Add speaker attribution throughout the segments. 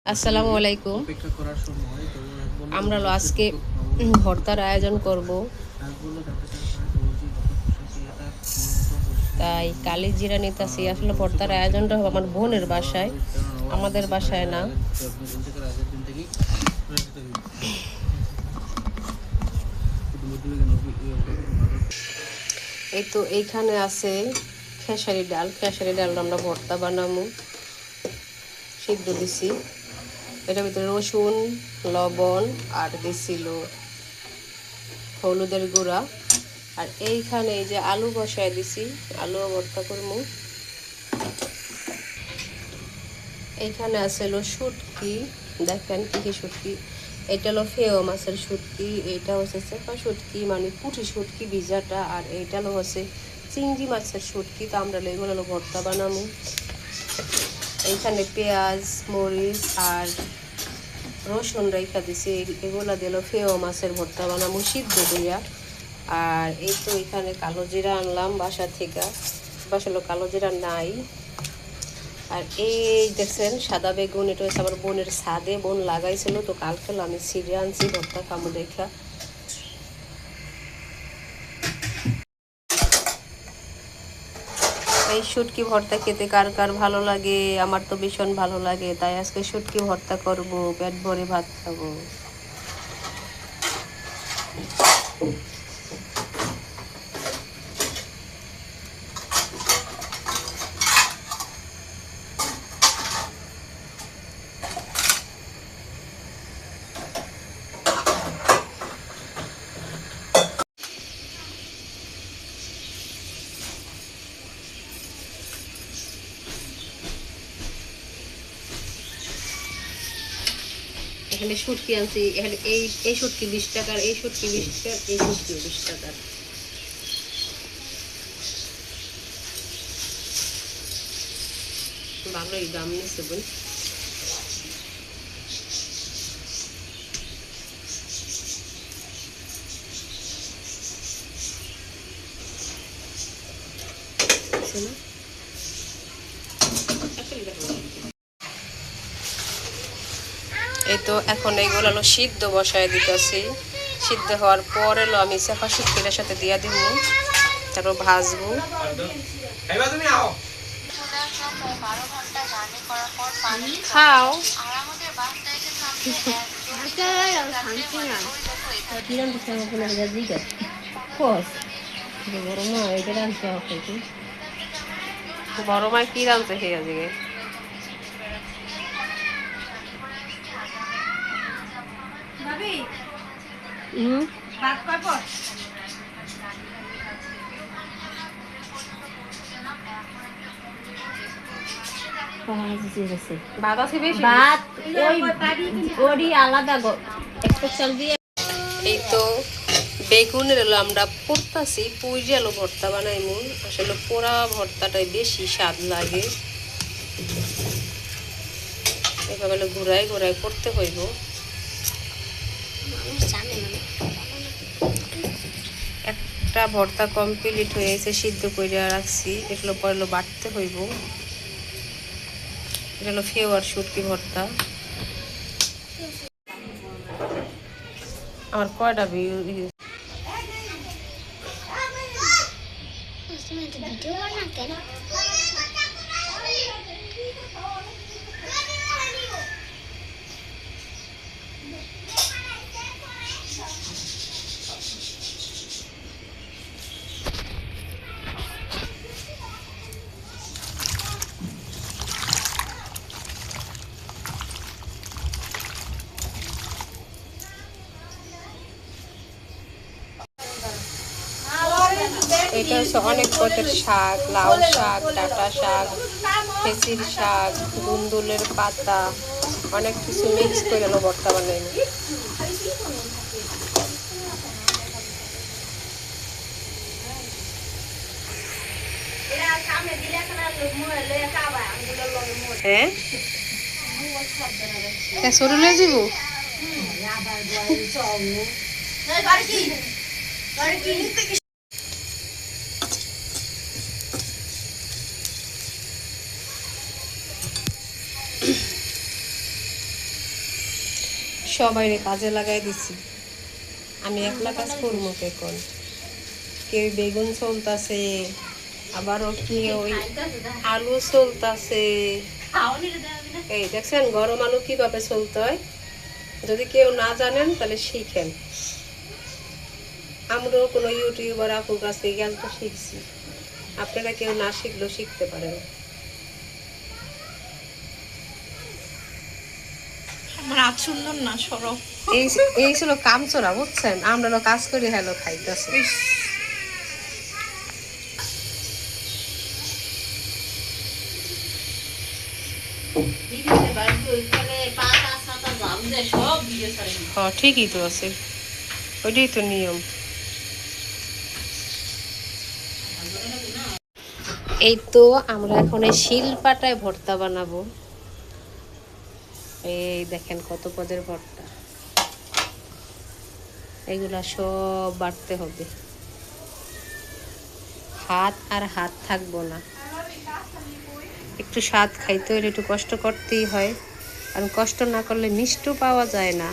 Speaker 1: আসসালামু আলাইকুম। আমরা হলো আজকে ভর্তার আয়োজন করব। তাই কালি জিরা নিতেছি। আসলে ভর্তার আয়োজনটা হবে আমার বোনের বাসায়, আমাদের বাসায় না। এই তো এইখানে আছে খেসারি ডাল। খেসারি ডাল আমরা ভর্তা বানাবো, সিদ্ধ দিছি। এটার ভিতরে রসুন, লবণ আর দিছিল হলুদের গুঁড়া। আর এইখানে এই যে আলু বসায় দিছি, আলু ভর্তা করবো। এইখানে আছে হলো শুটকি, দেখেন কি কি শুটকি। এটা হলো ফেও মাছের শুটকি, এটা হচ্ছে চেপা শুটকি মানে পুঁটি শুটকি ভিজাটা, আর এইটা হলো হচ্ছে চিংড়ি মাছের শুটকি। তো আমরা এগুলো হলো ভর্তা বানাবো। এইখানে পেঁয়াজ, মরিচ আর রসুন রেখা দিছি, এগুলা দিল ফেও মাছের ভর্তা বানাবো সিদ্ধ দিয়া। আর এই তো এখানে কালো জিরা আনলাম বাসা থেকে, আসলে কালো জিরা নাই। আর এই দেখছেন সাদা বেগুন, এটা হচ্ছে আমার বোনের ছাদে, বোন লাগাইছিল, তো কালকে আমি ছিঁড়ে আনছি ভর্তা খামো দেখা। এই শুটকি ভর্তা খেতে কার কার ভালো লাগে? আমার তো ভীষণ ভালো লাগে, তাই আজকে শুটকি ভর্তা করব, পেট ভরে ভাত খাবো। এখানে শুটকি আনছি, এখানে এই শুটকি 20 টাকার, এই শুটকি 20 টাকার, এই শুটকি 20 টাকার। ভালোই দাম নিচ্ছে বোন। এই তো এখন এইগুলো হলো সিদ্ধ বসায় দিতেছি। সিদ্ধ হওয়ার পর এলো আমি চেপা শুটকিটার সাথে দিয়া দিব, তারপর ভাজবো। খাও বড় মায় কি রাঁধছে সেই আজকে? ভাত আছে বেশি, ভাত ওই আলাদা স্পেশাল দিয়ে। এই তো বেগুনের হলো আমরা পোড়তাছি, পুইরে এলো ভর্তা বানাইমু। আসলে পোড়া ভর্তাটাই বেশি স্বাদ লাগে। এভাবে ঘুরাই ঘুরাই করতে হইব। একটা ভর্তা কমপ্লিট হয়েছে, সিদ্ধ করে রাখছি, এগুলো পরে বাটতে হইব। এটা হলো ফেওয়ার শুটকি ভর্তা। আমার কয়টা ভিউ? এটা হচ্ছে অনেক পদের শাক, লাউ শাক, ডাঁটা শাক, ফেসির শাক, দুন্দুলের পাতা, অনেক কিছু মিক্স করে এলো ভর্তা বানাই। হ্যাঁ সরু লয়ে যাব। সবাইরে কাজে লাগাই দিছি, আমি একলা কাজ করবো এখন। কেউ বেগুন চলতেছে, আবারও কেউ আলু চলতেছে। এই দেখছেন গরম আলু কিভাবে চলতে হয়, যদি কেউ না জানেন তাহলে শিখেন। আমরাও কোনো ইউটিউবার আপুর কাছ থেকে জ্ঞানটা শিখছি, আপনারা কেউ না শিখলেও শিখতে পারেন।
Speaker 2: রাত সুন্দর না সরব।
Speaker 1: এই ছিল কামচোরা, বুঝছেন, আমরা কাজ করি হ্যালো খাইতেছি। ঠিকই তো আছে, ওইটাই তো নিয়ম। এই তো আমরা এখন এই শিলপাটায় ভর্তা বানাবো। এই দেখেন কত পদের ভর্তা, এগুলা সব বাড়তে হবে, হাত আর হাত থাকবো না। একটু স্বাদ খাইতে হলে একটু কষ্ট করতেই হয়, কারণ কষ্ট না করলে মিষ্টি পাওয়া যায় না।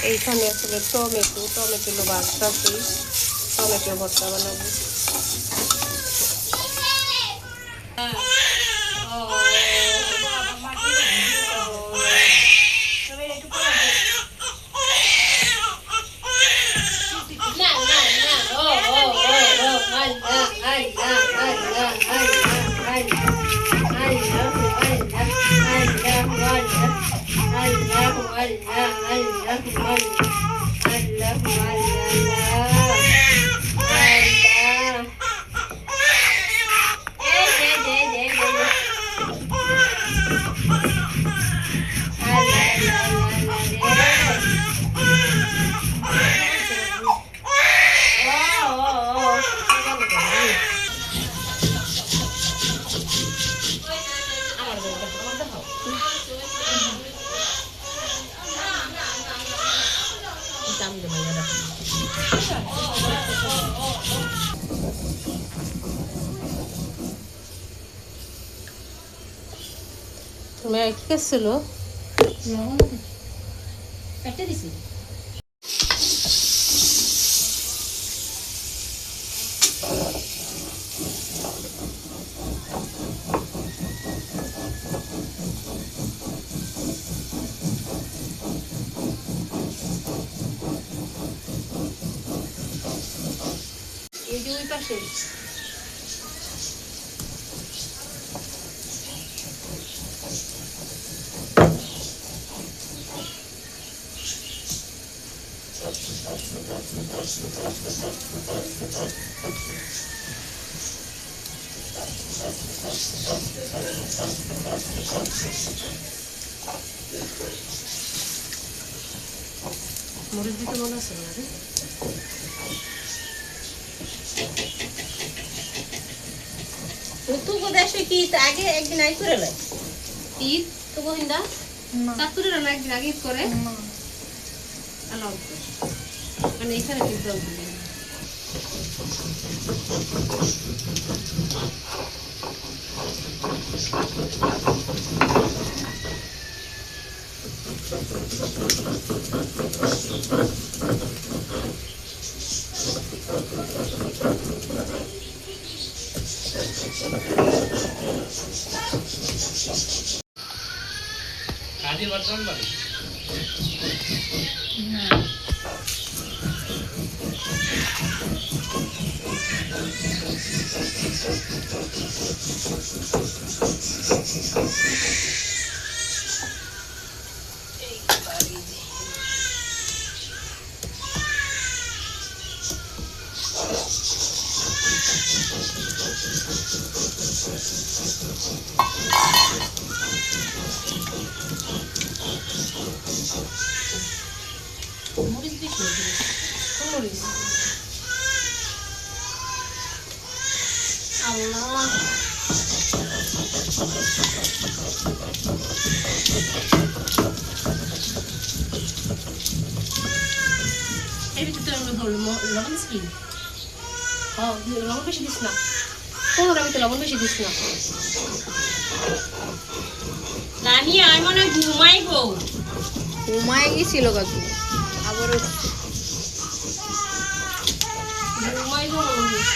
Speaker 1: এইখানে আসলে টমেটো বাঁচতেছি, টমেটো ভর্তা বানাবো। তুমি কি করছিল? কেটে দিছি। এই যে ওই পাশে মরিচ দিতে মনে আছে না রে?
Speaker 2: তুই দেশে কি আগে একদিন আই করে লাই
Speaker 1: ঈদ তো গোহিন্দা চাতুরে না একদিন আগে ঈদ করে আলাউ মানে এখানে কিন্তু
Speaker 3: কাজে বর্তমান বাড়ি
Speaker 2: না
Speaker 1: মরিচ বেশি মরিচ আল্লাহ এর ভিতরে লবণ দিস কি? লবণ বেশি দিস না, কোনোটার ভিতরে লবণ বেশি দিস না।
Speaker 2: জানি আমি মনে হয় ঘুমাইবো।
Speaker 1: ঘুমায় গেছিল কাকু, আবার ঘুমাইবো মনে হয়।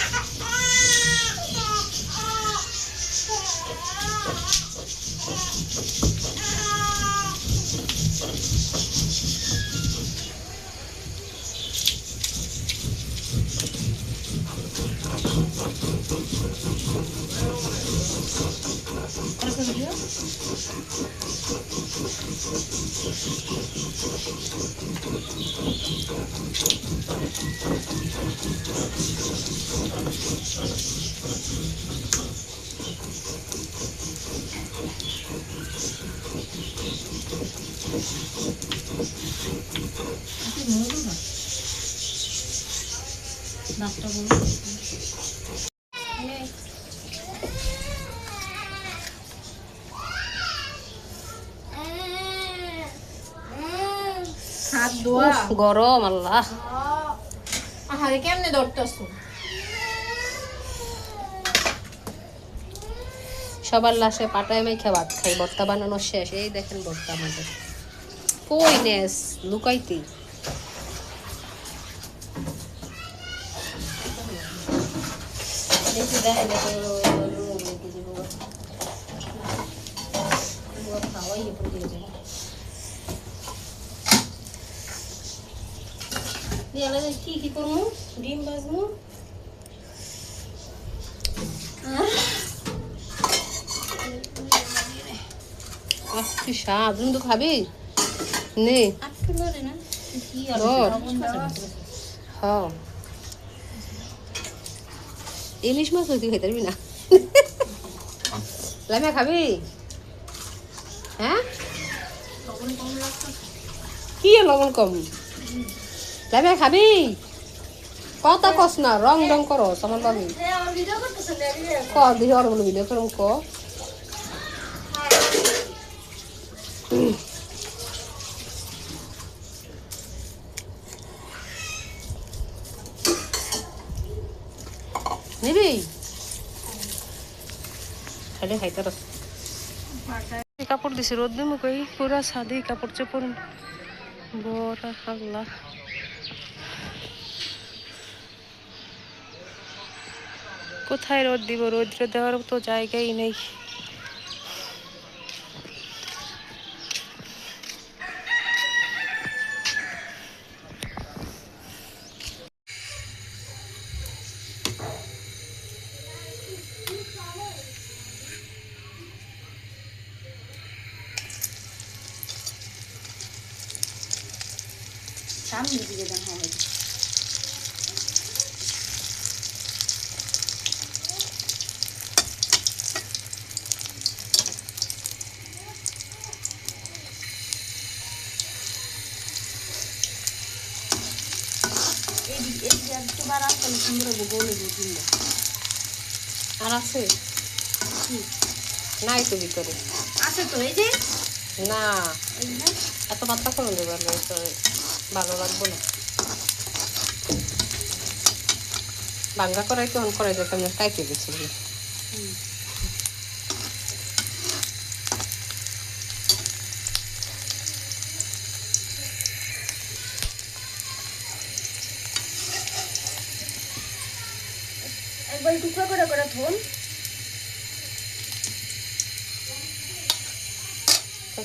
Speaker 2: হাত ধোয়া
Speaker 1: উফ, গরম আল্লাহ।
Speaker 2: আহারে কেমনে ধরতেছো?
Speaker 1: সবার লাশে পাটায় মেখে ভাত খাই, ভর্তা বানানো শেষ। এই দেখেন ভর্তা আমাদের। কই নেস লুকাইতে, দেখি দেখেন খাওয়াই কি কি করবো, ডিম ভাজবো। কি স্বাদ, তুমি তো খাবি নে। ধর। হ্যাঁ, ইলিশ মাছ তুই খেতে পারবি না। লামিয়া খাবি? হ্যাঁ, কি লবণ কম? লামিয়া খাবি? কথা কস না, রং রং করো আমার বাবু। ক দিদি ওর বলে ভিডিও করুন ক। নিবি খাইলে খাইতে রস। কাপড় দিছে রোদ দিমু কই, পুরা সাদি কাপড় চোপড় বড় হাগলা। কোথায় রোদ দিব, রোদ্র দেওয়ার তো জায়গাই নেই।
Speaker 2: সামনে দিকে দেন হয়।
Speaker 1: আর আছে নাই তো ভিতরে
Speaker 2: আছে তো এই যে
Speaker 1: না, এত মাত্রা করুন দেবে ভালো লাগবো না। বাঙ্গা করাই তখন করাই যেত, আমি টাইটে গেছি।
Speaker 2: একবার টুকরো করে করে ধুন।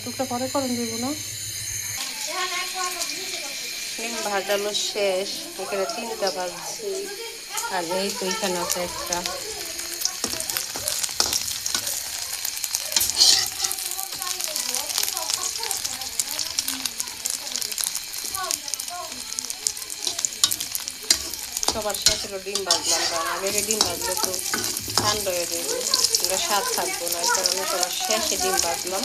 Speaker 1: টুকটা পরে করুন দেবো না। ডিম ভাজানো শেষ, এখানে 3টা ভাজছি। আর এই তো এখানে আছে একটা। সবার শেষ হলো ডিম ভাজলাম, কারণ আমি ডিম ভাজলে তো ঠান্ডা হয়ে যাবে, আমরা স্বাদ থাকবো না, এই কারণে সবার শেষে ডিম ভাজলাম।